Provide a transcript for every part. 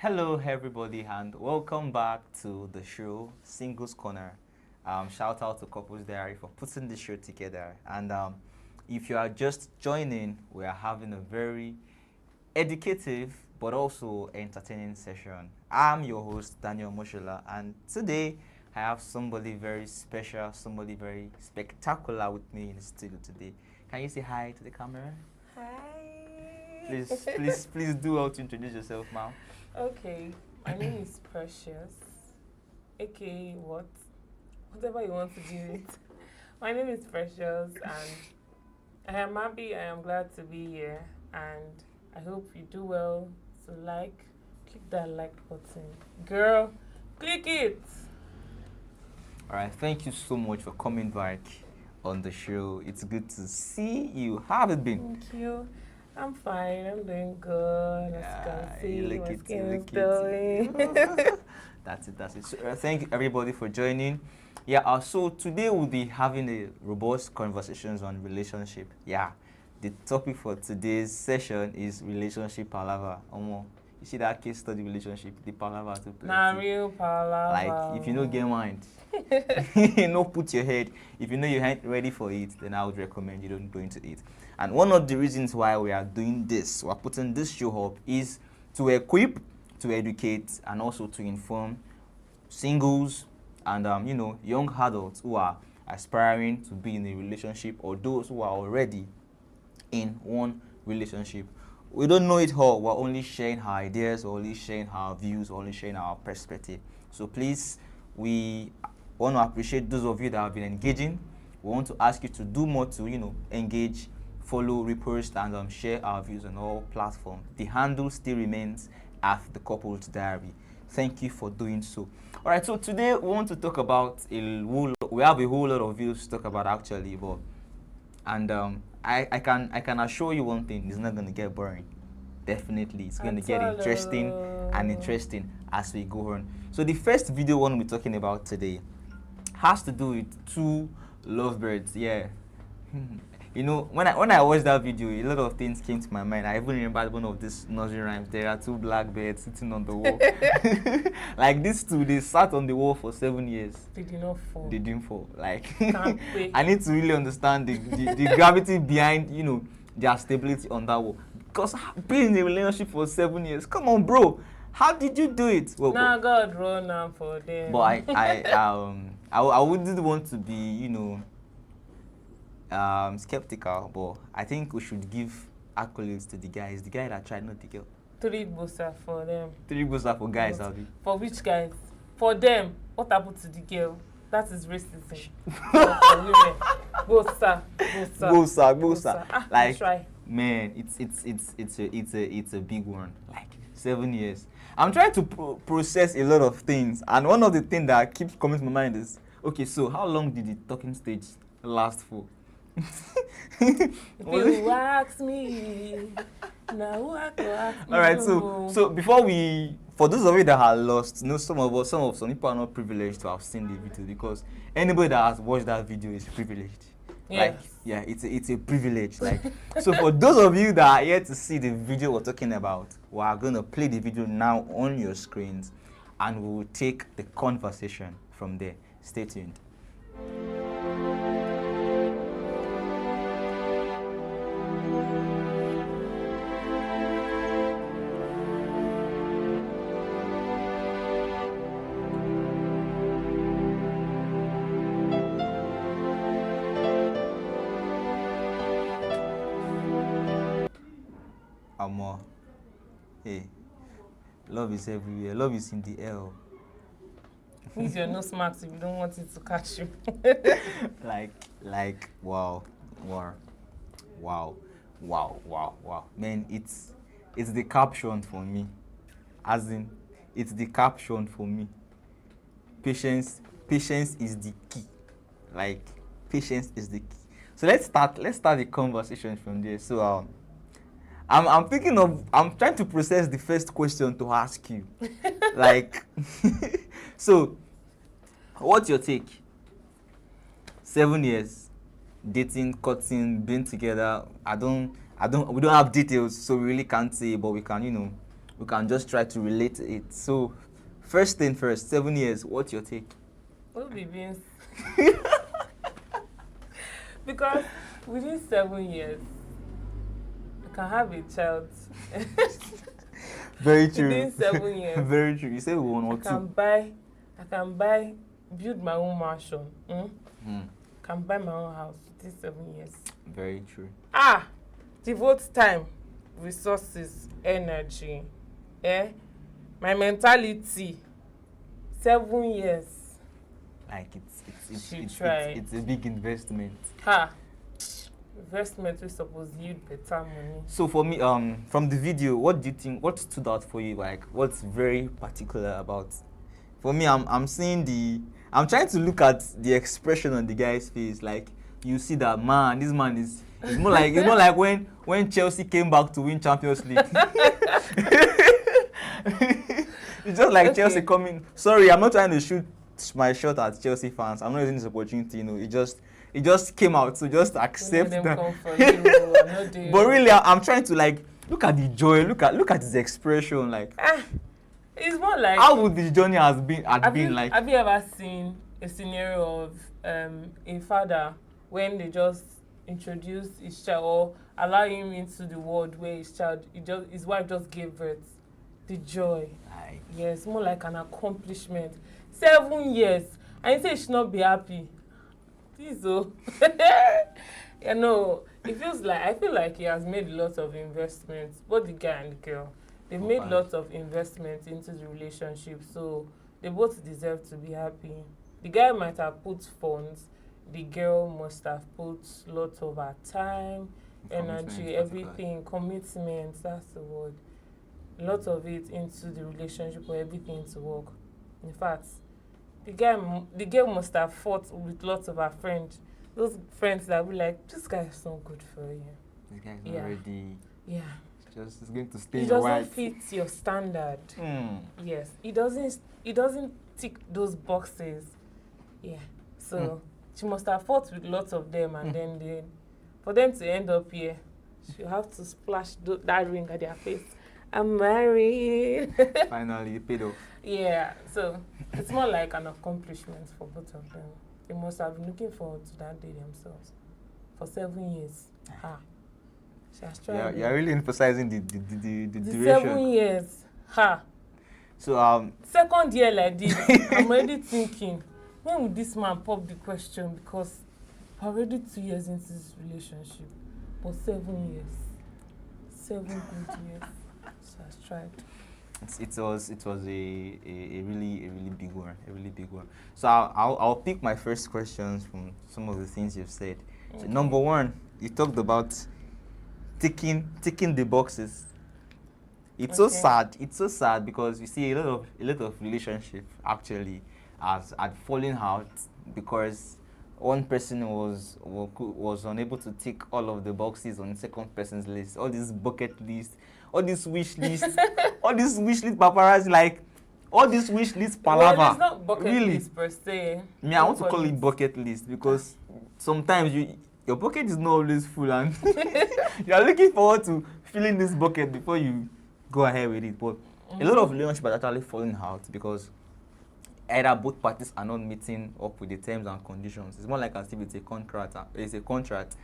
Hello, everybody, and welcome back to the show, Singles Corner. Shout out to Couples Diary for putting the show together. And if you are just joining, we are having a very educative but also entertaining session. I'm your host, Daniel Moshola, and today I have somebody very special, somebody very spectacular with me in the studio today. Can you say hi to the camera? Hi. Please do well to introduce yourself, ma'am. Okay, my name is Precious, aka what? Whatever you want to give it. My name is Precious, and I am happy. I am glad to be here, and I hope you do well. So click that like button, girl. Click it. All right, thank you so much for coming back on the show. It's good to see you. How have it been? Thank you. I'm fine. I'm doing good. As you can see, you look my it, skin you is look glowing. it. That's it. So, thank everybody for joining. Yeah, so today we'll be having a robust conversations on relationship. Yeah, the topic for today's session is relationship palaver. You see that case study relationship, the palaver to play. Nah, real palaver. Like, if you know get mind, no put your head. If you know you ain't ready for it, then I would recommend you don't go into it. And one of the reasons why we are doing this, we're putting this show up, is to equip, to educate, and also to inform singles and young adults who are aspiring to be in a relationship, or those who are already in one relationship. We don't know it all. We're only sharing our ideas, we're only sharing our views, we're only sharing our perspective. So please, we want to appreciate those of you that have been engaging. We want to ask you to do more to, engage, follow, repost, and share our views on all platforms. The handle still remains at the Couples Diary. Thank you for doing so. All right, so today we want to talk about we have a whole lot of views to talk about actually, but I can assure you one thing: it's not going to get boring. Definitely, it's going to get interesting as we go on. So the first video one we're talking about today has to do with two lovebirds. Yeah. When I watched that video, a lot of things came to my mind. I even remembered one of these nursery rhymes. There are two blackbirds sitting on the wall. Like these two, they sat on the wall for 7 years. They did not fall. They didn't fall. Like wait. I need to really understand the gravity behind, their stability on that wall. Because being in a relationship for 7 years, come on, bro. How did you do it? Well, God run now for them. But I wouldn't want to be, skeptical, but I think we should give accolades to the guys. The guy that tried, not the girl. 3 bosa for them. 3 bosa for guys, Abby. For which guys? For them. What happened to the girl? That is racism. For women. Bosa. Like, try. Man, it's a big one. Like 7 years. I'm trying to process a lot of things, and one of the things that keeps coming to my mind is, okay, so how long did the talking stage last for? If you ask me, now what to ask me? All right, so before for those of you that are lost, some people are not privileged to have seen the video, because anybody that has watched that video is privileged. Yes. Like, yeah, it's a privilege. Like, so for those of you that are here to see the video we're talking about, we are going to play the video now on your screens, and we will take the conversation from there. Stay tuned. Hey, love is everywhere. Love is in the air. Use your nose marks if you don't want it to catch you. Wow. Man, it's the caption for me. As in, it's the caption for me. Patience is the key. Like, patience is the key. So let's start the conversation from there. So I'm trying to process the first question to ask you. Like, so, what's your take? 7 years, dating, cutting, being together. We don't have details, so we really can't say, but we we can just try to relate to it. So, first thing first, 7 years, what's your take? What will be beans? Because within 7 years, I can have a child. Very true. Within 7 years. Very true. You said one or two. I can buy, build my own mansion. Can buy my own house within 7 years. Very true. Devote time, resources, energy, my mentality. 7 years. Like it's a big investment. Investment is supposed to yield better money. So for me, from the video, what do you think? What stood out for you? Like, what's very particular about? For me, I'm seeing I'm trying to look at the expression on the guy's face. Like, you see that man, this man is. It's more like when Chelsea came back to win Champions League. It's just like Chelsea coming. Sorry, I'm not trying to shoot my shot at Chelsea fans. I'm not using this opportunity. It just came out. So just accept that. But really, I'm trying to like look at the joy. Look at his expression. Like, it's more like, how would the journey have been like? Have you ever seen a scenario of a father when they just introduce his child or allow him into the world where his wife just gave birth? The joy. Yes, more like an accomplishment. 7 years. And you say she should not be happy. Please, oh. I feel like he has made lots of investments, both the guy and the girl. They've made lots of investments into the relationship, so they both deserve to be happy. The guy might have put funds, the girl must have put lots of her time, energy, everything, commitment, that's the word. Lots of it into the relationship for everything to work. In fact, the girl must have fought with lots of her friends. Those friends that were like, this guy is not good for you. This guy is not ready. Yeah. It's going to stay. He doesn't fit your standard. Yes. He doesn't tick those boxes. Yeah. So she must have fought with lots of them, and then for them to end up here, she'll have to splash that ring at their face. I'm married. Finally, it paid off. Yeah, so it's more like an accomplishment for both of them. They must have been looking forward to that day themselves for 7 years. She has tried. You're really emphasizing the duration. 7 years. So second year like this, I'm already thinking, when would this man pop the question? Because we're already 2 years into this relationship, but 7 years, 7 good years. She has tried. It was a really big one, So I'll pick my first questions from some of the things you've said. So number one, you talked about ticking the boxes. It's so sad. It's so sad because you see a lot of relationship actually had fallen out because one person was unable to tick all of the boxes on the second person's list. All this bucket list, all this wish list, all this wish list paparazzi, like all this wish list palava. Well, it's not bucket list per se. I want to call it bucket list because sometimes your bucket is not always full and you are looking forward to filling this bucket before you go ahead with it. But a lot of relationships are actually falling out because either both parties are not meeting up with the terms and conditions. It's more like as if it's a contract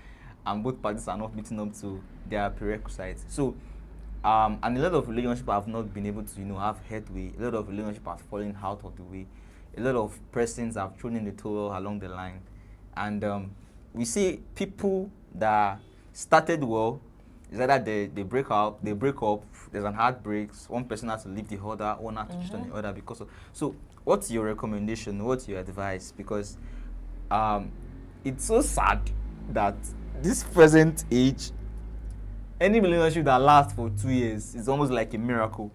and both parties are not meeting up to their prerequisites. So and a lot of relationships have not been able to have headway. A lot of relationships are falling out of the way. A lot of persons have thrown in the towel along the line. And we see people that started well, is either they break up, there's an heartbreak, one person has to leave the other, one has to cheat on the other because of. So what's your recommendation? What's your advice? Because it's so sad that this present age, any relationship that lasts for 2 years is almost like a miracle.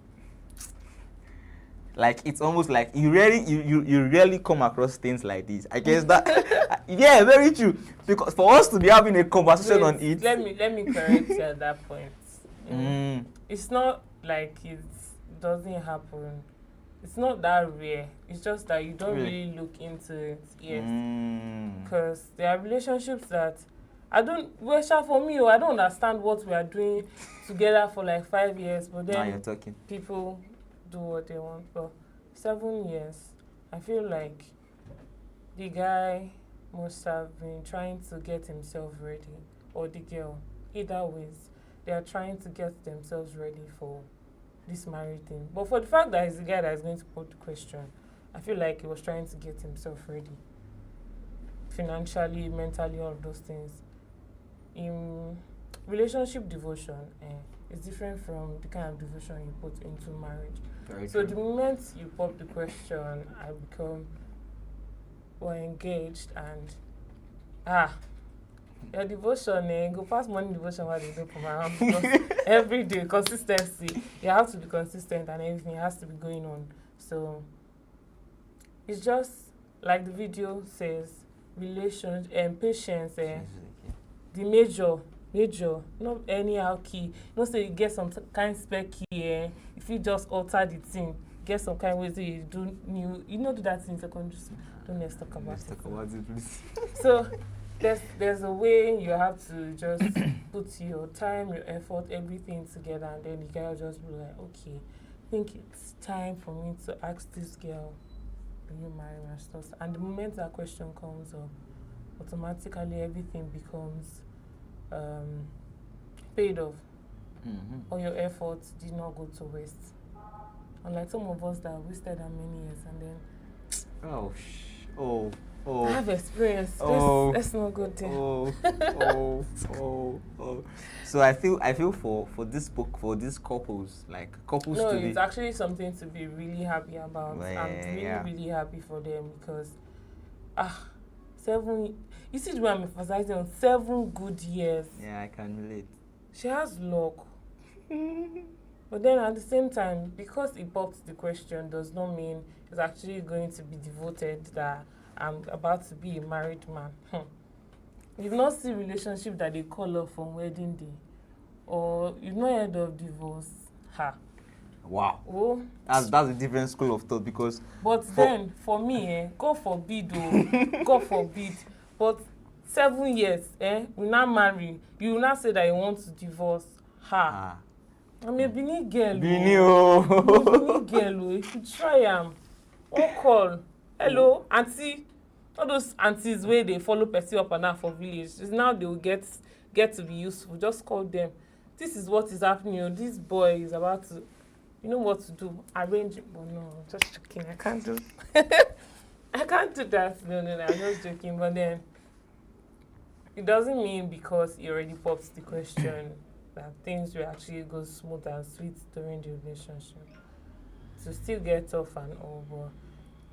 Like it's almost like you rarely come across things like this. I guess that yeah, very true. Because for us to be having a conversation on it. Let me correct you at that point. It's not like it doesn't happen. It's not that rare. It's just that you don't really look into it. Yes. Because there are relationships that For me, I don't understand what we are doing together for like 5 years, but Now you're then talking. people do what they want. But 7 years, I feel like the guy must have been trying to get himself ready, or the girl. Either ways, they are trying to get themselves ready for this married thing. But for the fact that it's the guy that is going to put the question, I feel like he was trying to get himself ready financially, mentally, all of those things. In relationship devotion, is different from the kind of devotion you put into marriage. Very So true. the moment you pop the question, I become or engaged and your devotion go past morning devotion while they do for my house because every day consistency, you have to be consistent and everything has to be going on. So it's just like the video says, relation and patience, the major, not anyhow key. No say you get some kind spec key, if you just alter the thing, get some kind ways that you do new, you know, do that in secondary school. Don't let's talk about Let's it. talk about it, please. So there's a way you have to just put your time, your effort, everything together, and then the guy will just be like, okay, I think it's time for me to ask this girl, will you marry me and stuff. And the moment that question comes up, automatically everything becomes paid off. All your efforts did not go to waste. Unlike some of us that wasted how many years and then I have experience. Let's not go there. So I feel for this book, for these couples, like couples No, to it's be actually something to be really happy about. Well, I'm really, yeah. really happy for them because 7, you see the way I'm emphasizing on 7 good years. Yeah, I can relate. She has luck. But then at the same time, because he popped the question does not mean it's actually going to be devoted that I'm about to be a married man. You've not seen relationship that they call off on wedding day, or you've not heard of divorce. Wow. Oh, That's a different school of thought because but then for me, God forbid, God forbid. But 7 years, we now marry. You will not say that you want to divorce. I'm a Benin girl. Benin, Benin girl. If you try one call. Hello, auntie. All those aunties where they follow person up and down for village. Now they will get to be useful. Just call them. This is what is happening. This boy is about to, you know what to do. Arrange it. But no, just joking. I can't do. I can't do that. No. I'm just joking. But then it doesn't mean because he already popped the question that things will actually go smooth and sweet during the relationship. To still get tough and all, but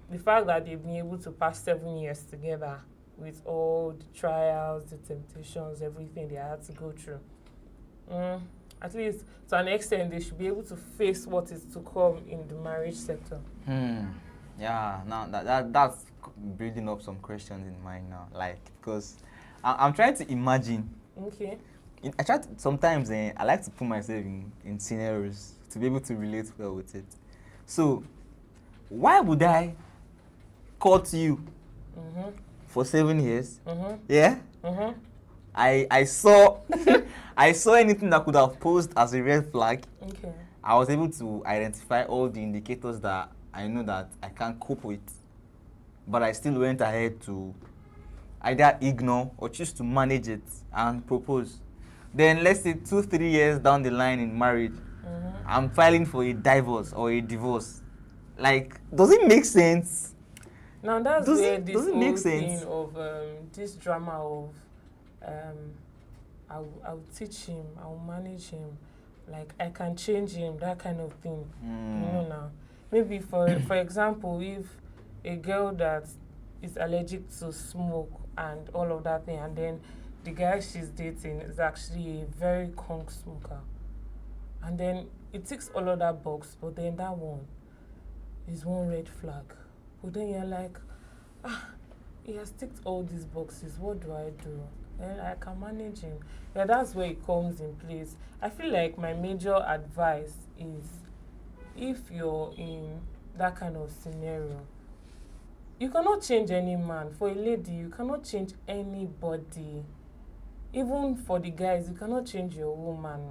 the fact that they've been able to pass 7 years together with all the trials, the temptations, everything they had to go through, at least to an extent, they should be able to face what is to come in the marriage sector. Yeah, now that's building up some questions in mind now, like because I'm trying to imagine. Okay. I try to, sometimes I like to put myself in scenarios to be able to relate well with it. So, why would I court you for 7 years? Yeah? I saw I saw anything that could have posed as a red flag. Okay. I was able to identify all the indicators that I know that I can't cope with. But I still went ahead to either ignore or choose to manage it and propose. Then let's say 2-3 years down the line in marriage, I'm filing for a divorce or a divorce. Like, does it make sense? Now that's where this does it whole make thing sense? of this drama of I'll teach him, I'll manage him, like I can change him, that kind of thing. You know now. Maybe for example, if a girl that is allergic to smoke and all of that thing, and then the guy she's dating is actually a very conk smoker, and then it ticks all of that box, but then that one is one red flag. But then you're like, he has ticked all these boxes, what do I do? And I can manage him. Yeah, that's where it comes in place. I feel like my major advice is, if you're in that kind of scenario, you cannot change any man. For a lady, you cannot change anybody. even for the guys, you cannot change your woman.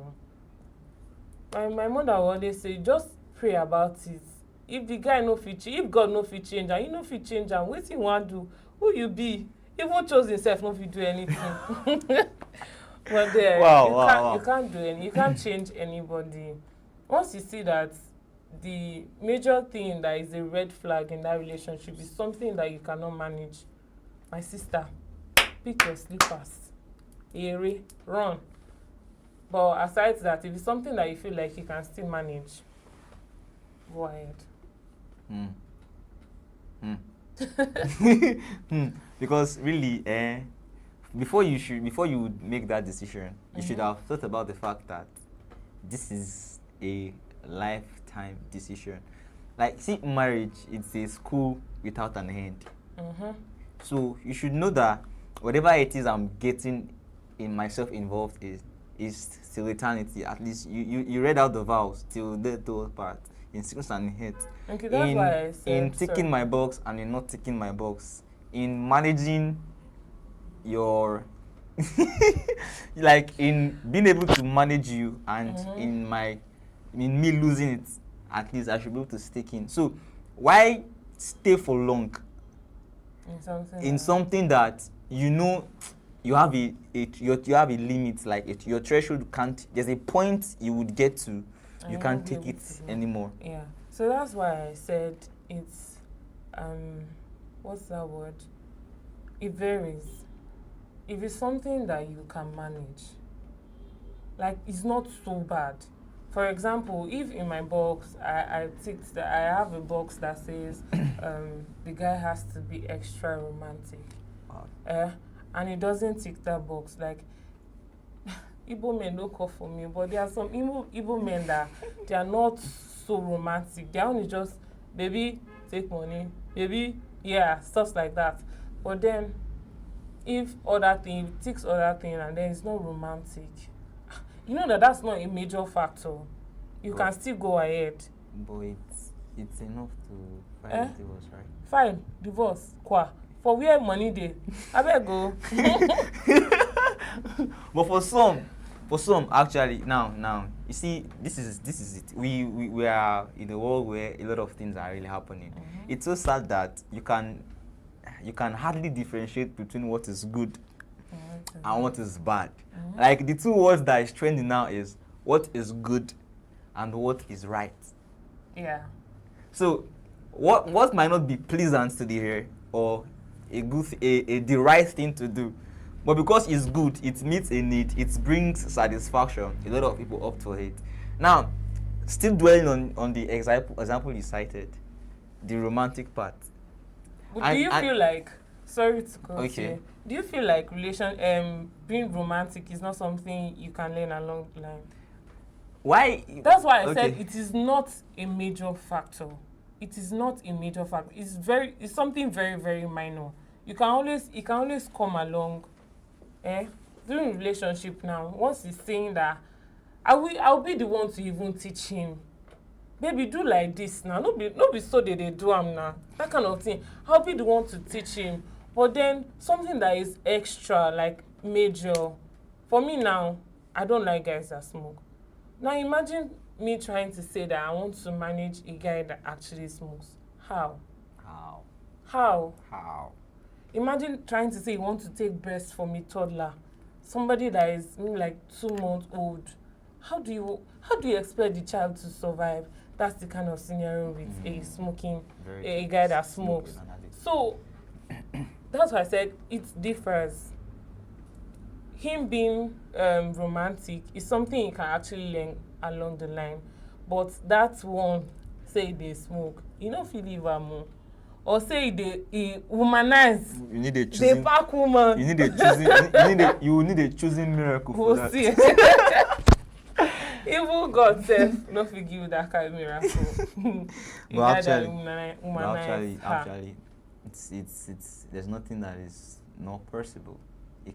My mother will always say, just pray about it. If the guy no fit change, if God no fit change am, you no fit change am, wetin you wan do? Who you be? Even chose himself no fit do anything. But there, you can't do any, you can't change anybody. Once you see that the major thing that is a red flag in that relationship is something that you cannot manage, my sister, pick your slippers, ere, run. But aside that, if it's something that you feel like you can still manage, go ahead. Because really, before you would make that decision, you should have thought about the fact that this is a lifetime decision. Like, see, marriage, it's a school without an end. So you should know that whatever it is I'm getting in myself involved is till eternity. At least you read out the vows till death do us part, in sickness and in health. Okay, that's why I said, in ticking my box and in not ticking my box, in managing your like in being able to manage you, and in me losing it, at least I should be able to stick in. So why stay for long in something that you know you have you have a limit, like your threshold can't, there's a point you would get to, you can't take it anymore. Yeah. So that's why I said it's what's that word? It varies. If it's something that you can manage, like it's not so bad. For example, if in my box I ticked that I have a box that says the guy has to be extra romantic. And it doesn't tick that box, like Igbo men don't call for me, but there are some Igbo men that they are not so romantic. They are only just, baby, take money, baby, yeah, stuff like that. But then, if other thing, it ticks other thing, and then it's not romantic, you know that's not a major factor. You can still go ahead. But it's enough to file a divorce, right? Fine, divorce, kwa. For where money dey? Abeg go. But for some actually, now you see, this is it. We are in a world where a lot of things are really happening. It's so sad that you can hardly differentiate between what is good and what is bad. Like the two words that is trending now is what is good and what is right. Yeah. So what might not be pleasant to the ear or the right thing to do, but because it's good, it meets a need, it brings satisfaction, a lot of people opt for it. Now, still dwelling on the example you cited, the romantic part. But do you feel like, sorry to cut okay, you, do you feel like being romantic is not something you can learn along the line? Why? That's why I said it is not a major factor. It is not a major factor. It's something very, very minor. It can always come along. During relationship now, once he's saying that, I'll be the one to even teach him. Baby, do like this now. No be so they do am now. That kind of thing. I'll be the one to teach him. But then something that is extra, like major. For me now, I don't like guys that smoke. Now imagine me trying to say that I want to manage a guy that actually smokes. How? Imagine trying to say you want to take breast from a toddler, somebody that is like 2 months old. How do you expect the child to survive? That's the kind of scenario with a guy that smokes. So that's why I said it differs. Him being romantic is something you can actually learn along the line, but that one say they smoke, you know, feel leave am, or say they womanize. You need a choosing. They pack woman. You need a choosing. You need a choosing miracle for that. See. Even God says no fit give you that kind of miracle. But actually, it's there's nothing that is not possible. You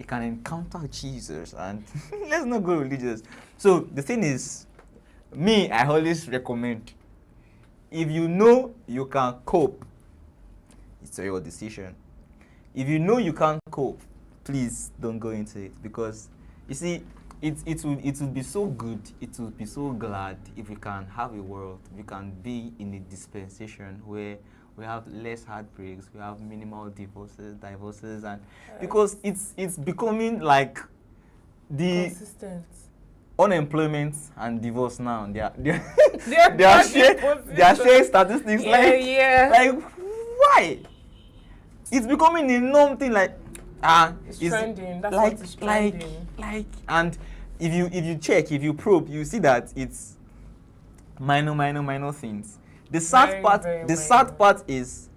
can encounter Jesus, and let's not go religious. So the thing is, I always recommend, if you know you can cope, it's your decision. If you know you can't cope, please don't go into it, because you see, it would be so good, it would be so glad if we can have a world, we can be in a dispensation where we have less heartbreaks, we have minimal divorces, and because it's becoming like the consistent. unemployment and divorce now. They are They are sharing statistics like why? It's becoming a norm thing, like it's trending. That's like what is trending. And if you check, if you probe, you see that it's minor things. The sad part is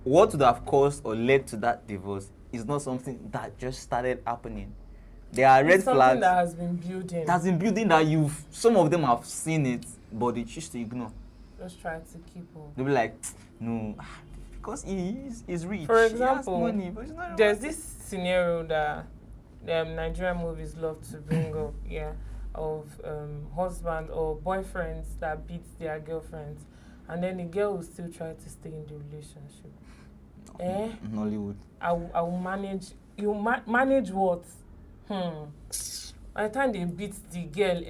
what would have caused or led to that divorce is not something that just started happening. There are red flags. Something that has been building. That's been building that some of them have seen it, but they choose to ignore. Just try to keep on. They'll be like, no, because he's rich. For example, he has money, but it's not there's this scenario that Nigerian movies love to bring up, of husband or boyfriends that beat their girlfriends, and then the girl will still try to stay in the relationship. Nollywood. I will manage. You manage what? By the time they beat the girl,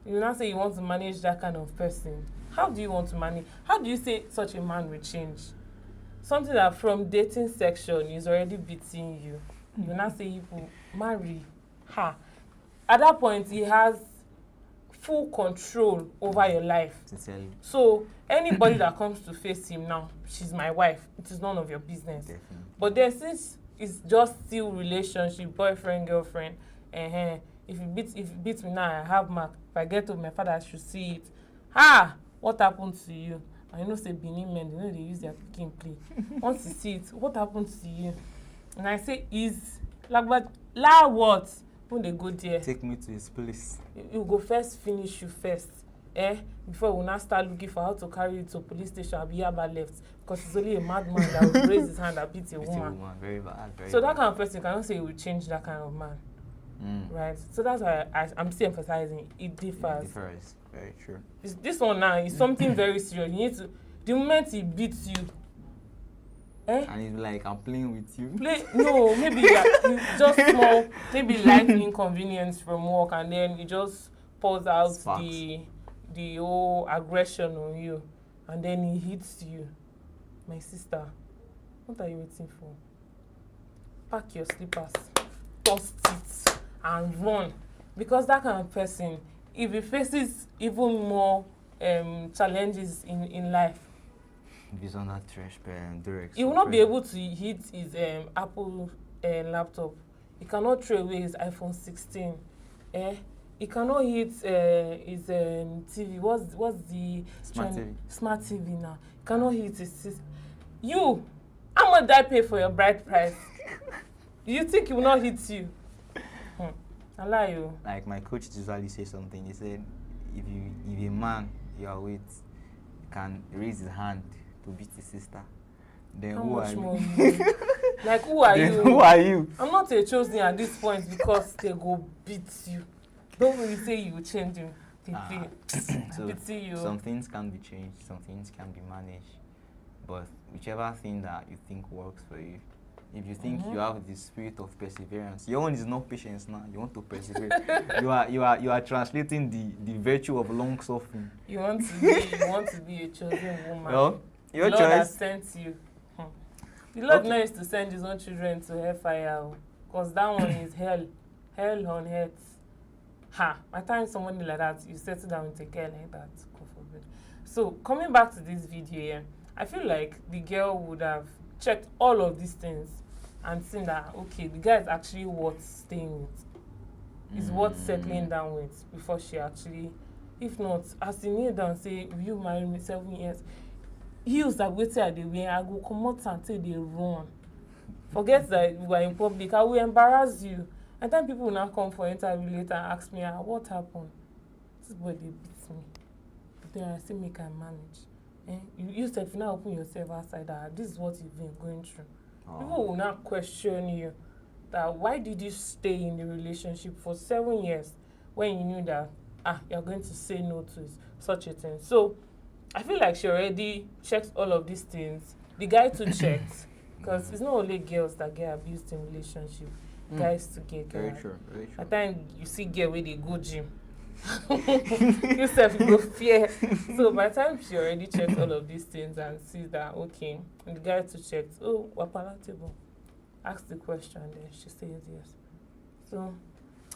you now say you want to manage that kind of person. How do you want to manage? How do you say such a man will change? Something that from dating section is already beating you. You now say you will marry. At that point, he has full control over your life. So anybody that comes to face him now, she's my wife. It is none of your business. Definitely. But then since it's just still relationship, boyfriend, girlfriend, if you beat me now, I have mark. If I get to my father, I should see it. What happened to you? I know say Benin men, they use their picking play. Once you see it, what happened to you? And I say, is like, but what? When they go there, take me to his place. You go first, finish you first. Before we now start looking for how to carry you to a police station, I'll be left. Because it's only a madman that will raise his hand and beat a woman. Very bad. So that kind of person cannot say he will change that kind of man. Right? So that's why I'm still emphasizing it differs. It differs. Very true. This one now is something very serious. You need to, the moment he beats you, and he's like, I'm playing with you. No, maybe you just small, maybe light inconvenience from work, and then he just pours out the whole aggression on you, and then he hits you. My sister, what are you waiting for? Pack your slippers, toss it, and run. Because that kind of person, if he faces even more challenges in life, he's on that trash direct. He will not be able to hit his Apple laptop. He cannot throw away his iPhone 16. He cannot hit his TV. What's the smart TV now? He cannot hit his system. You, how much did I pay for your bride price? Do you think he will not hit you? I lie you. Like my coach usually say something. He said, if a man you are with can raise his hand to beat his sister, then how who much are more you? Like who are you? Who are you? I'm not a chosen at this point because they go beat you. Don't really say you will change him. So pity you. Some things can be changed, some things can be managed, but whichever thing that you think works for you. If you think you have the spirit of perseverance, your own is not patience now. You want to persevere. you are translating the virtue of long suffering. You want to be a chosen woman. Well, your the choice. Lord has sent you. The Lord knows to send his own children to hellfire, because that one is hell on earth. By the time someone like that, you settle down and take care like that. God forbid. So coming back to this video, I feel like the girl would have checked all of these things and seen that, okay, the guy is actually worth staying with. Is worth settling down with before she actually, if not, as he kneel down say, will you marry me 7 years? Heels are waiting at the way, I go come out until they run. Forget that we are in public, I will embarrass you. And then people will now come for interview later and ask me, what happened? This boy, they beat me. But then I still make I manage. You said, if you now open yourself outside, this is what you've been going through. People will now question you that why did you stay in the relationship for 7 years when you knew that you're going to say no to such a thing. So I feel like she already checked all of these things. The guy too checked. Because it's not only girls that get abused in relationship. Guys to get Very girls. true. Very true. At times you see girl where they go gym. Yourself you go fear. So by the time she already checks all of these things and sees that okay, and the guy to check, oh, we're palatable. Ask the question, then she says yes. So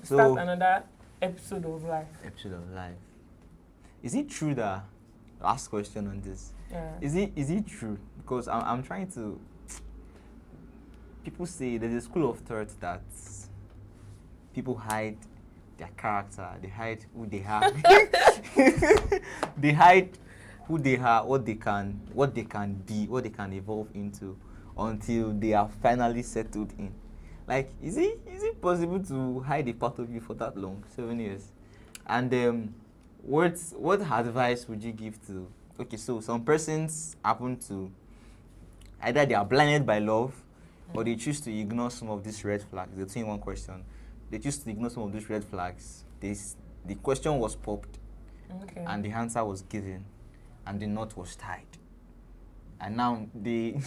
start another episode of life. Episode of life. Is it true that, last question on this, Yeah. is it true? Because I'm trying to, people say there's a school of thought that people hide their character, they hide who they are. They hide who they are, what they can be, what they can evolve into until they are finally settled in. Like, is it possible to hide a part of you for that long, 7 years? And what advice would you give to? Okay, so some persons happen to either they are blinded by love, or they choose to ignore some of these red flags. They're saying one question. They choose to ignore some of these red flags. The question was popped, and the answer was given, and the knot was tied. And now they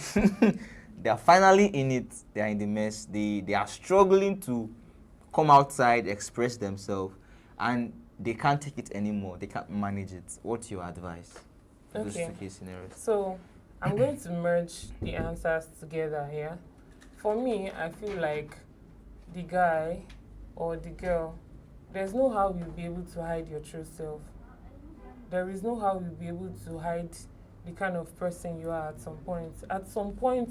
they are finally in it. They are in the mess. They are struggling to come outside, express themselves, and they can't take it anymore. They can't manage it. What's your advice? Those two case scenarios. So I'm going to merge the answers together here. For me, I feel like the guy or the girl, there's no how you'll be able to hide your true self. There is no how you'll be able to hide the kind of person you are at some point. At some point,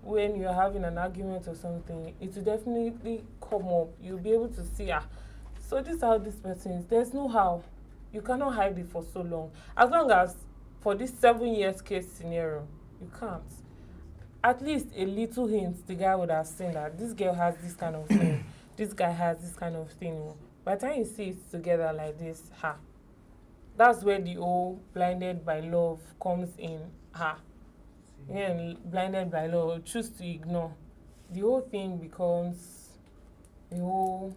when you're having an argument or something, it will definitely come up. You'll be able to see, so this is how this person is. There's no how. You cannot hide it for so long. As long as for this 7 years case scenario, you can't. At least a little hint, the guy would have seen that this girl has this kind of thing, this guy has this kind of thing. By the time you see it together like this, that's where the old blinded by love comes in. Yeah, blinded by love, choose to ignore. The whole thing becomes the whole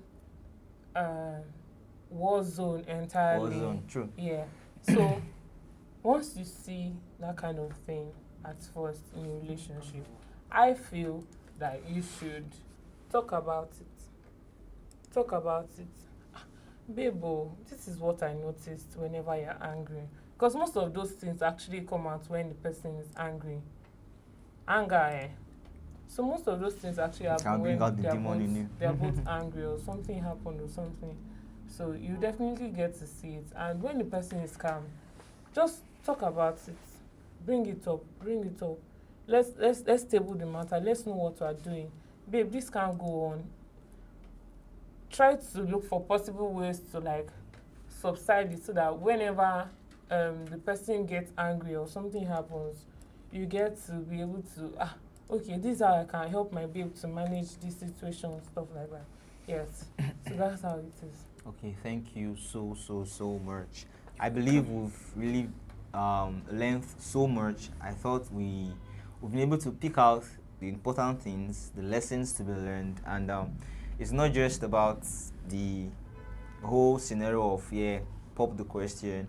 war zone entirely. War zone, true. Yeah. So once you see that kind of thing at first in a relationship, I feel that you should talk about it. Talk about it. Babe, this is what I noticed whenever you're angry. Because most of those things actually come out when the person is angry. Anger, So most of those things actually happen when they're both angry or something happened or something. So you definitely get to see it. And when the person is calm, just talk about it. Bring it up. Let's table the matter. Let's know what we are doing. Babe, this can't go on. Try to look for possible ways to like subside it so that whenever the person gets angry or something happens, you get to be able to okay, this is how I can help my babe to manage this situation and stuff like that. Yes. So that's how it is. Okay, thank you so much. I believe we've really learned so much. I thought we've been able to pick out the important things, the lessons to be learned, and it's not just about the whole scenario of pop the question.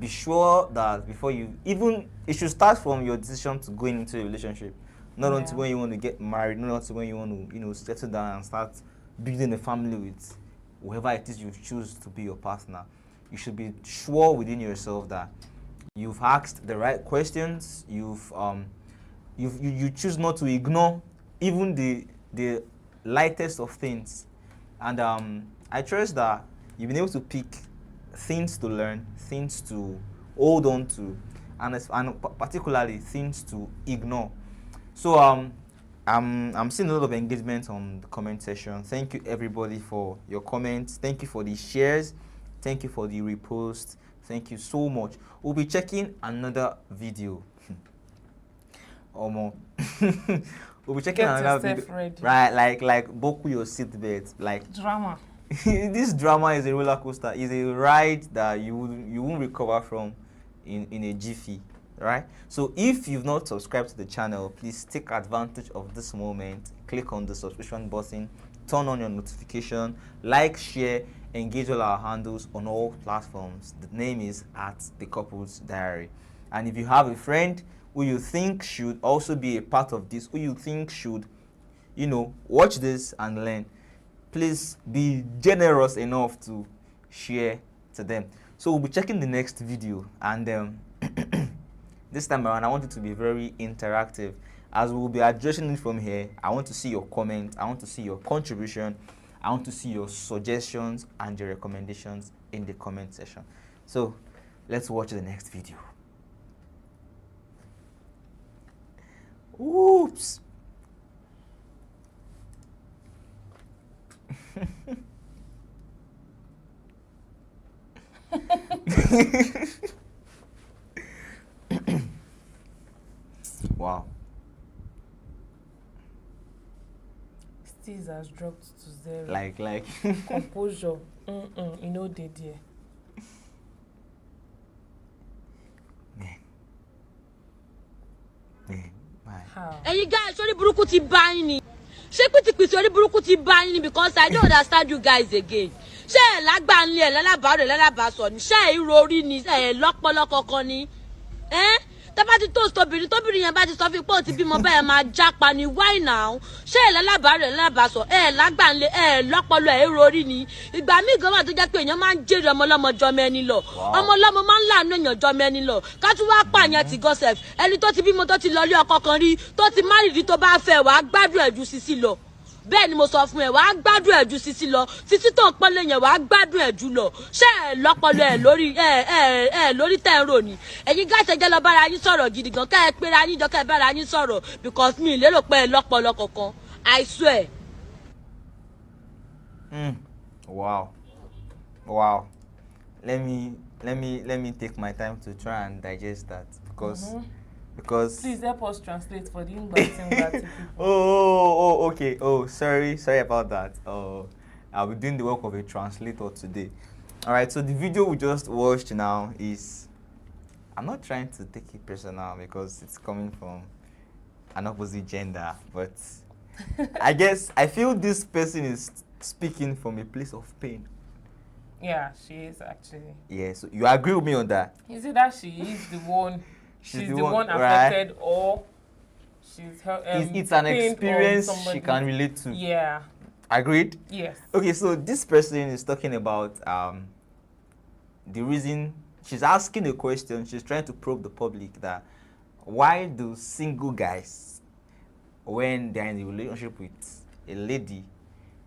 Be sure that before you it should start from your decision to going into a relationship, not until when you want to get married, not until when you want to settle down and start building a family with whoever it is you choose to be your partner. You should be sure within yourself that you've asked the right questions. You choose not to ignore even the lightest of things, and I trust that you've been able to pick things to learn, things to hold on to, and particularly things to ignore. So I'm seeing a lot of engagement on the comment section. Thank you everybody for your comments. Thank you for the shares. Thank you for the repost. Thank you so much. We'll be checking another video. We'll be checking another video. Ready. Right, like buckle your seatbelt. Like drama. This drama is a roller coaster. It's a ride that you won't recover from in a jiffy. Right? So if you've not subscribed to the channel, please take advantage of this moment. Click on the subscription button, turn on your notification, like, share, engage all our handles on all platforms. The name is @The Couples Diary. And if you have a friend who you think should also be a part of this, who you think should, watch this and learn, please be generous enough to share to them. So we'll be checking the next video, and this time around I want it to be very interactive. As we'll be addressing it from here, I want to see your comments, I want to see your contribution, I want to see your suggestions and your recommendations in the comment section. So let's watch the next video. Oops. Wow. Steez has dropped to 0. Like Composure. You know they there. How? And you guys, sorry, burúkú ti bá yín ni. Ṣé pìtìpìtì orí burúkú ti bá yín ni, because I don't understand you guys again. Ṣé ẹ lágbà ńlẹ̀ lálábàárẹ̀ lálábàásọ̀ ni? Ṣé ẹ ìròrí ni? Ṣé ẹ lọ́pọlọ kankan ni? Tẹ́bá ti toast tóbìnrin yẹn bá ti sọ fún pé ó ti bímọ bẹ́ẹ̀ máa jápa ni, why now? Ṣé ẹ lálábàárẹ̀ lálábàásọ̀ ẹ lágbà ńlẹ̀ ẹ lọ́pọlọ ẹ ìròrí ni? Ìgbà míì gan wà tó jẹ́ pé èèyàn máa ń jèrè ọmọlọ́mọ jọmọ ẹni lọ. Ọmọlọ́mọ máa ń láàánú èèyàn jọmọ ẹni lọ. Ká tún wá pààyàn ti gọ́sẹ̀f. Ẹni tó ti bímọ tó ti lọ ilé ọkọ kan rí, tó ti márìdí tó bá fẹ́ wàá gbádùn ẹ̀ ju Sisi lọ. Bẹ́ẹ̀ ni mo sọ fún ẹ, wàá gbádùn ẹ̀ ju Sisi lọ. Sisi tó ń pọ́nlé yẹn wàá gbádùn ẹ̀ jù lọ. Ṣé ẹ lọ́pọlọ ẹ lórí tẹ́ ń rò ní? Ẹ̀yin gáàsì ẹjẹ́ lọ bára yín sọ̀rọ̀ gidi gan, ká ẹ pera yín jọ ká ẹ bára yín sọ̀rọ̀, because mi lérò pé ẹ lọ́pọlọ kankan. I swear. Wow. Let me take my time to try and digest that, because Please help us translate for the Ngbati people. Okay. Sorry about that. I'll be doing the work of a translator today. All right, so the video we just watched now is, I'm not trying to take it personal because it's coming from an opposite gender, but I feel this person is speaking from a place of pain. Yeah, she is actually. Yeah, so you agree with me on that? Is it that she is the one? She's the one affected, right? Or she's it's an experience she can relate to. Yeah. Agreed? Yes. Okay, so this person is talking about the reason. She's asking a question. She's trying to probe the public that why do single guys, when they're in a relationship with a lady,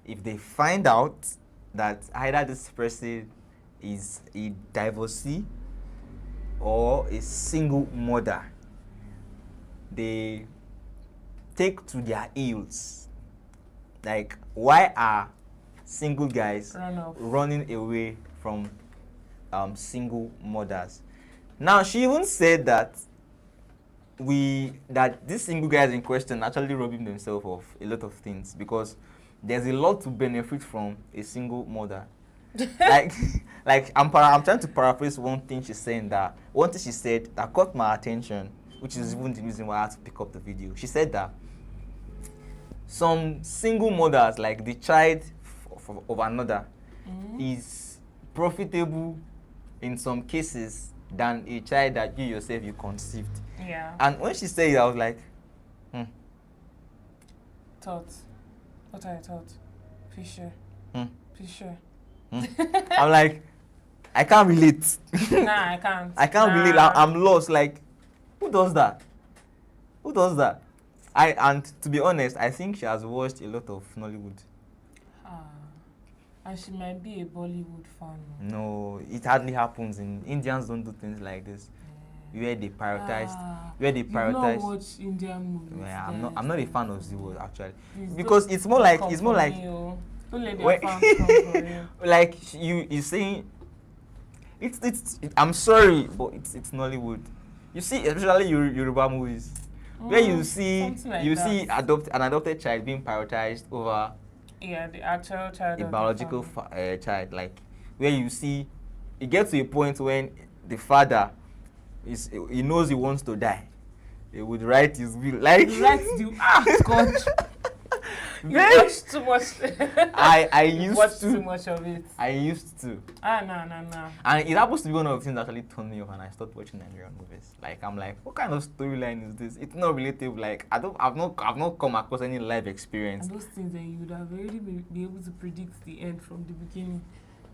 if they find out that either this person is a divorcee or a single mother, they take to their heels. Like, why are single guys running away from single mothers? Now, she even said that these single guys in question actually robbing themselves of a lot of things, because there's a lot to benefit from a single mother. like I'm trying to paraphrase one thing she's saying. One thing she said that caught my attention, which is even the reason why I had to pick up the video. She said that some single mothers, like the child of another, is profitable in some cases than a child that you yourself you conceived. Yeah. And when she said it, I was like, Thoughts. What are your thoughts? Please share. I'm like, I can't relate. Nah, I can't. I can't relate. I'm lost. Like, who does that? And to be honest, I think she has watched a lot of Nollywood. And she might be a Bollywood fan. No, it hardly happens. Indians don't do things like this. Where they prioritize. You don't watch Indian movies. Yeah, I'm not a fan of Zero actually, because it's more like don't let their fans come for you. Like you saying, it's I'm sorry, but it's Nollywood. You see, especially Yoruba movies, where you see an adopted child being prioritized over the actual child, a biological child. Like, where you see, it gets to a point when the father he knows he wants to die. He would write his will, like God. You watch too much. I You used watch to. too much of it. I used to. No. And it happens to be one of the things that actually turned me off, and I stopped watching Nigerian movies. Like I'm like, what kind of storyline is this? It's not relatable. Like I've not come across any life experience. And those things that you would have already be able to predict the end from the beginning.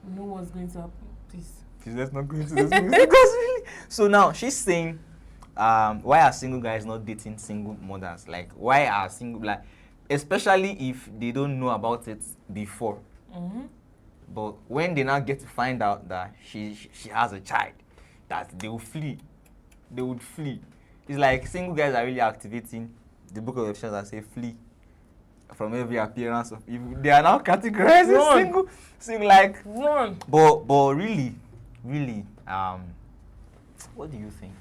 You know what's going to happen. Please. Let's not go into this movie. Because really. So now she's saying, why are single guys not dating single mothers? Like why are single, like, especially if they don't know about it before. Mm-hmm. But when they now get to find out that she has a child, that they will flee. They would flee. It's like single guys are really activating the book of Ephesians that say flee from every appearance of evil. They are now categorizing single like Run. But really, what do you think?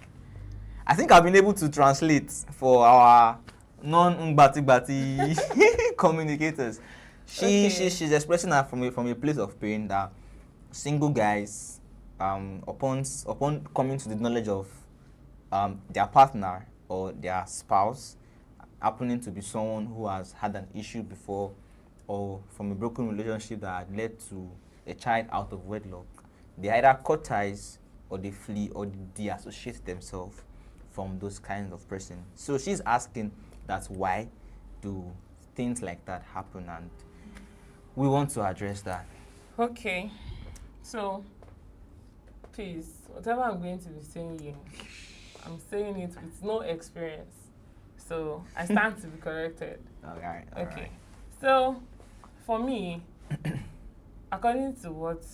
I think I've been able to translate for our non-Ngbati communicators. She's expressing that from a place of pain that single guys, upon coming to the knowledge of their partner or their spouse happening to be someone who has had an issue before, or from a broken relationship that had led to a child out of wedlock, they either cut ties or they flee or they deassociate themselves from those kinds of person. So she's asking that why do things like that happen, and we want to address that. Okay. So, please, whatever I'm going to be saying here, I'm saying it with no experience. So, I stand to be corrected. All right. Okay. So, for me, according to what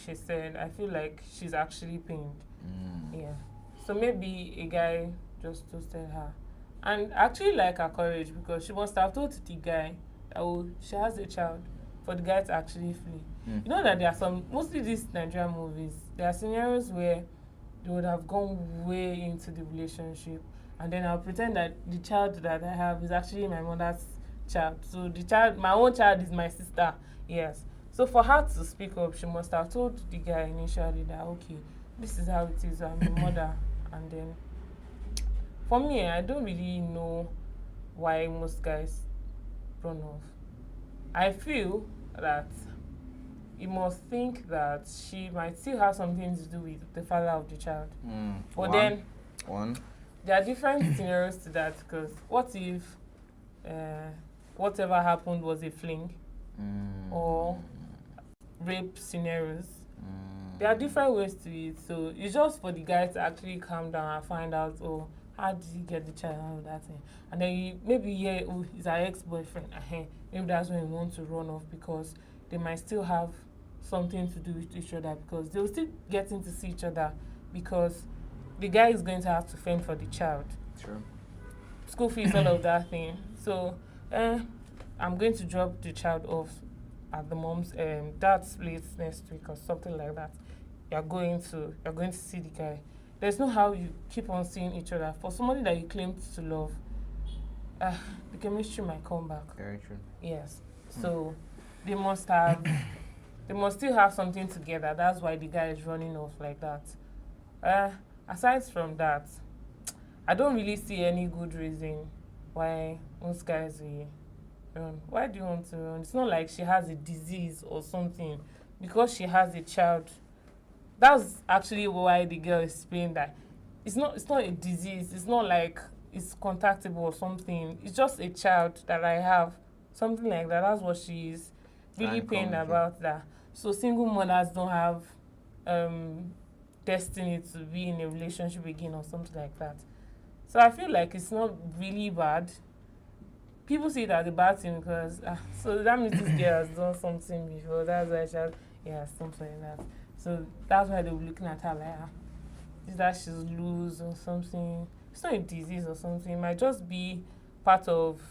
she said, I feel like she's actually pained. Yeah. So maybe a guy just toasted her. And I actually like her courage, because she must have told the guy that, oh, she has a child, for the guy to actually flee. You know that there are mostly these Nigerian movies, there are scenarios where they would have gone way into the relationship, and then I'll pretend that the child that I have is actually my mother's child. So my own child is my sister. Yes. So for her to speak up, she must have told the guy initially that, okay, this is how it is, I'm your mother. And then, for me, I don't really know why most guys run off. I feel that you must think that she might still have something to do with the father of the child. But then, there are different scenarios to that, because what if whatever happened was a fling or rape scenarios? There are different ways to it, so it's just for the guy to actually calm down and find out, oh, how did he get the child and all that thing. And then you maybe hear, oh, he's her ex-boyfriend. Maybe that's when you want to run off, because they might still have something to do with each other, because they'll still getting to see each other, because the guy is going to have to fend for the child. Sure. School fees, all of that thing. So, I'm going to drop the child off at the mom's dad's place next week or something like that. You're going to see the guy. There's no how you keep on seeing each other. For somebody that you claim to love, the chemistry might come back. Very true. Yes. So they must still have something together. That's why the guy is running off like that. Aside from that, I don't really see any good reason why most guys will run. Why do you want to run? It's not like she has a disease or something. Because she has a child. That's actually why the girl is saying that it's not a disease. It's not like it's contactable or something. It's just a child that I have. Something like that. That's what she is really pained about that. So single mothers don't have destiny to be in a relationship again or something like that. So I feel like it's not really bad. People see it as a bad thing because so that means this girl has done something before. That's why something like that. So that's why they were looking at her like, is that she's loose or something? It's not a disease or something. It might just be part of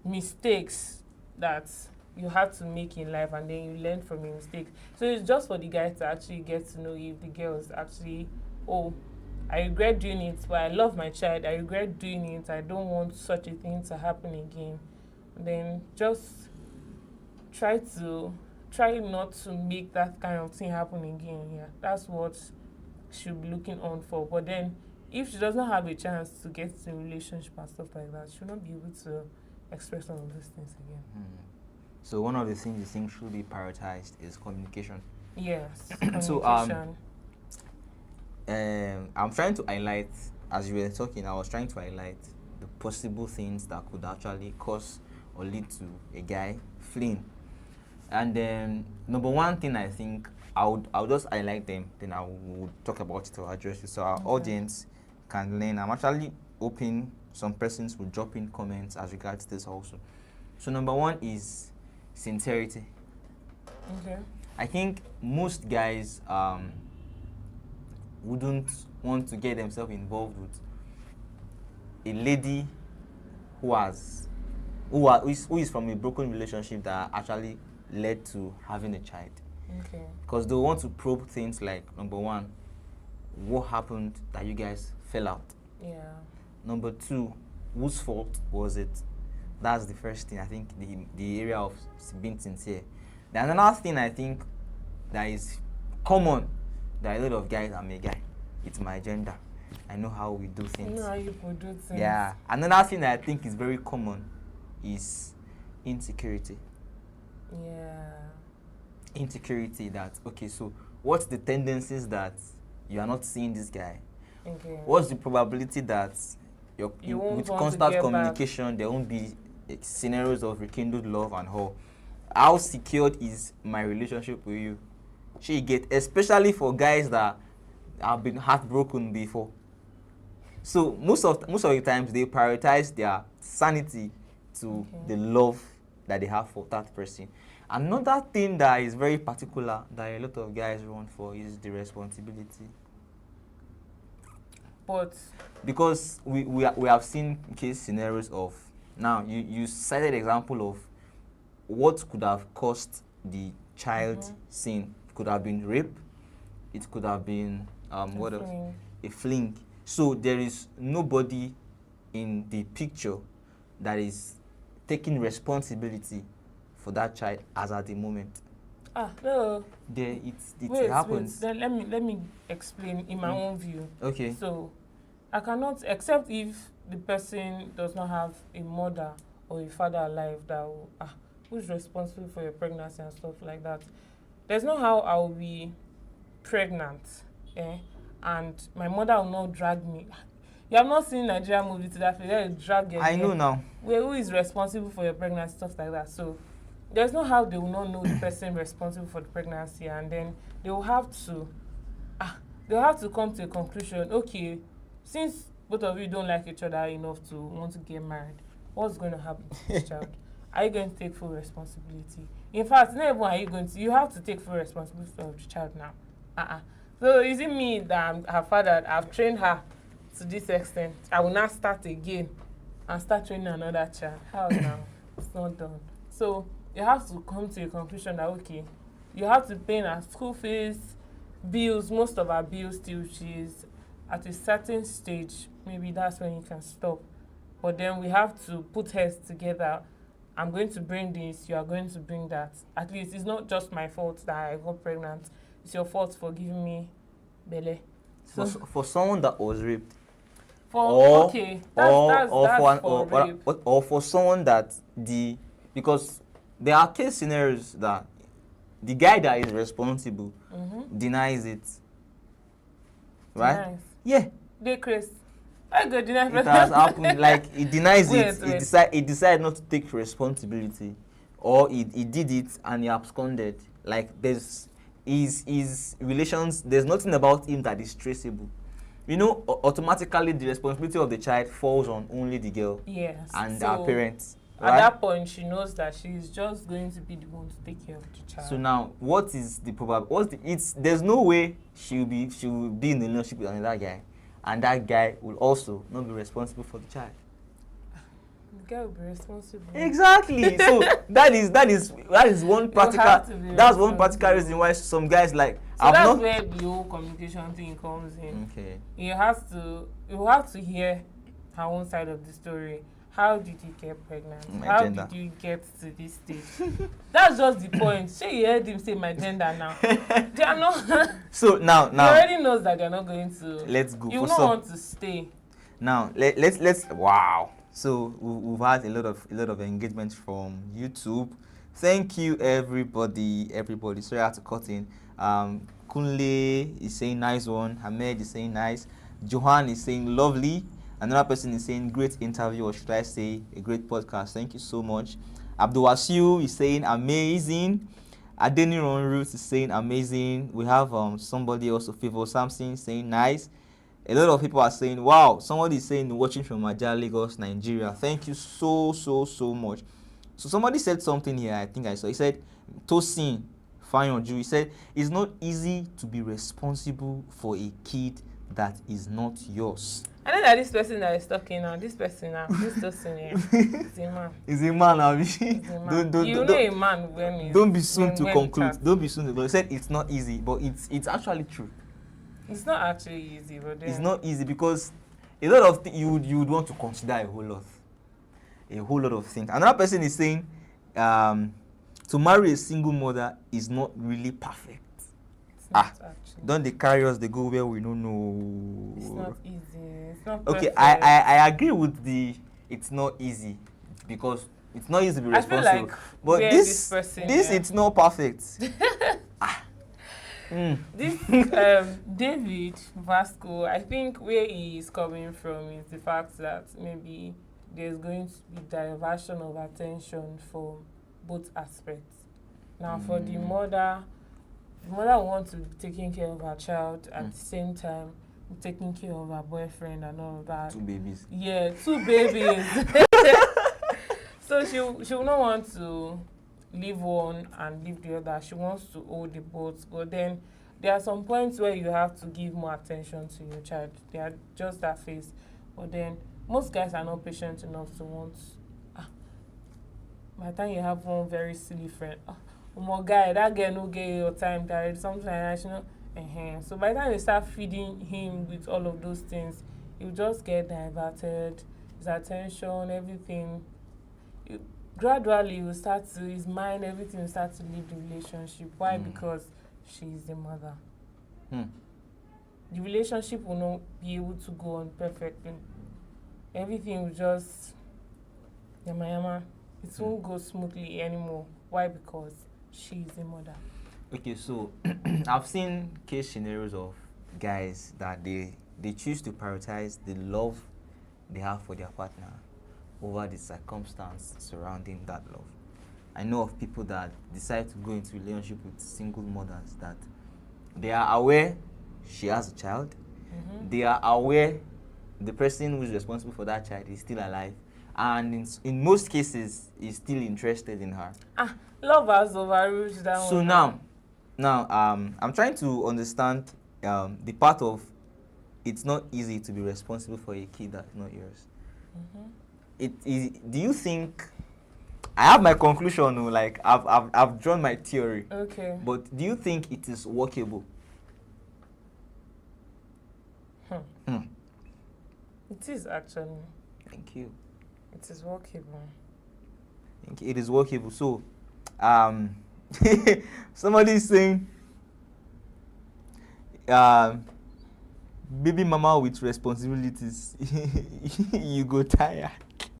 mistakes that you have to make in life, and then you learn from your mistake. So it's just for the guy to actually get to know if the girl is actually, oh, I regret doing it, but I love my child. I regret doing it. I don't want such a thing to happen again. And then just try not to make that kind of thing happen again. Yeah, that's what she'll be looking on for. But then, if she doesn't have a chance to get into a relationship and stuff like that, she'll not be able to express some of those things again. So one of the things you think should be prioritized is communication. Yes. So, Communication. I'm trying to highlight, as you were talking, I was trying to highlight the possible things that could actually cause or lead to a guy fleeing. And then number one thing I think I'll just highlight them, then I will talk about it or address it so our audience can learn. I'm actually hoping some persons will drop in comments as regards this also. So number one is sincerity. Okay. I think most guys wouldn't want to get themselves involved with a lady who is from a broken relationship that actually led to having a child. Okay. Because they want to probe things like, number one, what happened that you guys fell out? Yeah. Number two, whose fault was it? That's the first thing, I think, the area of being sincere. Then another thing I think that is common, that a lot of guys are my guy. It's my agenda. I know how we do You things. know how you could do things. Yeah. Another thing that I think is very common is insecurity. Yeah. Insecurity that, okay, so what's the tendencies that you are not seeing this guy? Okay. What's the probability that You won't with want to constant get communication there won't be scenarios of rekindled love and all? How secured is my relationship with you? She get, especially for guys that have been heartbroken before. So most of the times they prioritize their sanity to the love that they have for that person. Another thing that is very particular that a lot of guys run for is the responsibility. But Because we have seen case scenarios of, now you cited example of what could have caused the child sin. It could have been rape, it could have been what else? A fling. So there is nobody in the picture that is taking responsibility for that child as at the moment. No. There it Wait. happens. Then let me explain in my own view. Okay. So, I cannot, except if the person does not have a mother or a father alive that will, who's responsible for your pregnancy and stuff like that. There's no how I will be pregnant, and my mother will not drag me. You have not seen Nigerian movie to that, they drag you. I know now. Who is responsible for your pregnancy, stuff like that. So there's no how they will not know the person responsible for the pregnancy, and then they will have to come to a conclusion. Okay, since both of you don't like each other enough to want to get married, what's going to happen to this child? Are you going to take full responsibility? In fact, not even are you going to, you have to take full responsibility of the child now. So is it me that I'm her father, I've trained her to this extent, I will now start again and start training another child? How now? It's not done. So you have to come to a conclusion that, okay, you have to pay her school fees, bills, most of our bills till she's at a certain stage. Maybe that's when you can stop. But then we have to put heads together. I'm going to bring this, you are going to bring that. At least it's not just my fault that I got pregnant. It's your fault for giving me belle. So For someone that was raped, for someone that because there are case scenarios that the guy that is responsible denies it. Right? Nice. Yeah. They Chris. I go deny It has happened. Like he denies it. Wait. He decided not to take responsibility, or he did it and he absconded. Like there's his relations. There's nothing about him that is traceable. You know, automatically the responsibility of the child falls on only the girl and so her parents. At Right? that point, she knows that she's just going to be the one to take care of the child. So now, what is the probability? There's no way she will be in a relationship with another guy, and that guy will also not be responsible for the child. The guy will be responsible. Exactly. So that is one practical. That's one practical reason why some guys like. So that's where the whole communication thing comes in. Okay. You have to hear her own side of the story. How did you get pregnant? How did you get to this stage? That's just the point. Say you heard him say my gender now. They are not. So now he already knows that they're not going to. Let's go. You don't want to stay. Now let's wow. So we've had a lot of engagement from YouTube. Thank you everybody. Sorry I had to cut in. Kunle is saying nice one. Ahmed is saying nice. Johan is saying lovely. Another person is saying great interview, or should I say a great podcast. Thank you so much. Abdul Wasiu is saying amazing. Adeniran Roots is saying amazing. We have somebody also, Favor Samson, saying nice. A lot of people are saying, wow, somebody is saying watching from Ajah, Lagos, Nigeria. Thank you so much. So somebody said something here, I think I saw. He said, Tosin Fayonju, he said, it's not easy to be responsible for a kid that is not yours. I know that this person that is talking now, this Tosin here, is a man. He's a man, Abi. He's a man. You know a man when he's... Don't be soon to when conclude. Don't be soon to conclude. He said it's not easy, but it's actually true. It's not actually easy, but then... It's not easy because a lot of things you would want to consider a whole lot of things. Another person is saying to marry a single mother is not really perfect. It's not actually. Don't they carry us, they go where we don't know. It's not easy. It's not Okay, perfect. I agree with it's not easy because it's not easy to be responsible. I feel like but this person, it's not perfect. This David Vasco, I think where he is coming from is the fact that maybe there's going to be diversion of attention for both aspects. Now, for the mother wants to be taking care of her child at the same time taking care of her boyfriend and all of that. 2 babies. Yeah, 2 babies. So she will not want to leave one and leave the other. She wants to hold the both. But then there are some points where you have to give more attention to your child. They are just that phase. But then most guys are not patient enough to want. By the time you have one very silly friend, my guy, that girl no get your time, that something like that, you know. So by the time you start feeding him with all of those things, you just get diverted. His attention, everything. Gradually, you start to, his mind, everything will start to leave the relationship. Why? Because she is the mother. The relationship will not be able to go on perfectly. Everything will just yama. It won't go smoothly anymore. Why? Because she is the mother. Okay, so I've seen case scenarios of guys that they choose to prioritize the love they have for their partner over the circumstance surrounding that love. I know of people that decide to go into a relationship with single mothers that they are aware she has a child. They are aware the person who is responsible for that child is still alive, and in most cases is still interested in her. Love has overruled that one. So now, I'm trying to understand the part of it's not easy to be responsible for a kid that's not yours. Do you think? I have my conclusion. Like I've drawn my theory. Okay. But do you think it is workable? It is actually. Thank you. It is workable. Thank you. It is workable. So, somebody is saying, baby mama with responsibilities, you go tired.